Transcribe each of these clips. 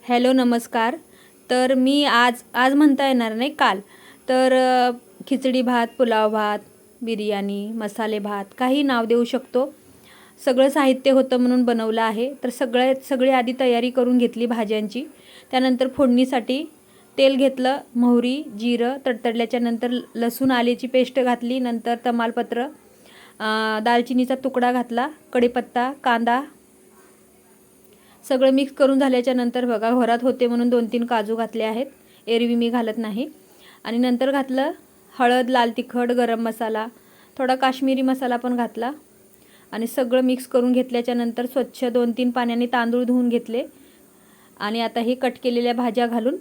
Hello नमस्कार. तर मी आज म्हणता येणार नाही, काल तर खिचडी भात, पुलाव भात, बिर्याणी, मसाले भात काही नाव देऊ शकतो. सगळं साहित्य होतं म्हणून बनवलं आहे. तर सगळी आधी तयारी करून घेतली भाज्यांची. त्यानंतर फोडणीसाठी तेल घेतलं, मोहरी, जिरं तडतडल्याच्या नंतर लसूण आल्याची पेस्ट घातली, नंतर तमालपत्र, दालचिनीचा तुकडा घातला, कढीपत्ता, कांदा सगळं मिक्स करून झाल्याच्या नंतर बघा, घरात होते म्हणून 2-3 काजू घातले आहेत, एरवी मी घालत नाही. आणि नंतर घातलं हळद, लाल तिखट, गरम मसाला, थोडा काश्मीरी मसाला पण घातला आणि सगळं मिक्स करून घेतल्याच्या नंतर स्वच्छ 2-3 पाण्याने तांदूळ धुवून घेतले. आणि आता हे कट केलेल्या भाज्या घालून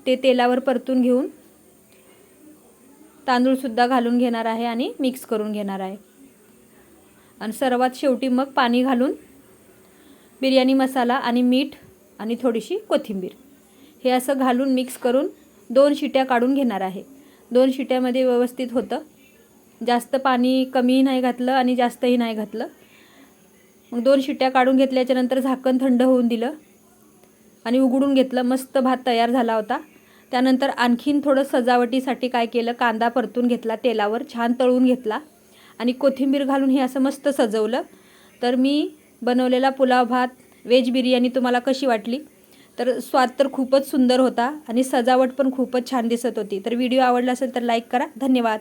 ते तेलावर परतून घेऊन तांदूळसुद्धा घालून घेणार आहे आणि मिक्स करून घेणार आहे. आणि सर्वात शेवटी मग पाणी घालून बिर्याणी मसाला आणि मीठ आणि थोडीशी कोथिंबीर हे असं घालून मिक्स करून 2 शिट्या काढून घेणार आहे. 2 शिट्यामध्ये व्यवस्थित होतं. जास्त पाणी कमीही नाही घातलं आणि जास्तही नाही घातलं. मग 2 शिट्या काढून घेतल्याच्या नंतर झाकण थंड होऊन दिलं आणि उघडून घेतलं. मस्त भात तयार झाला होता. त्यानंतर आणखीन थोडं सजावटीसाठी काय केलं, कांदा परतून घेतला, तेलावर छान तळून घेतला आणि कोथिंबीर घालून हे असं मस्त सजवलं. तर मी बनवलेला पुलाव भात, व्हेज बिर्याणी तुम्हाला कशी वाटली? तर स्वाद तर खूपच सुंदर होता आणि सजावट पण खूपच छान दिसत होती. तर व्हिडिओ आवडला असेल तर लाईक करा. धन्यवाद.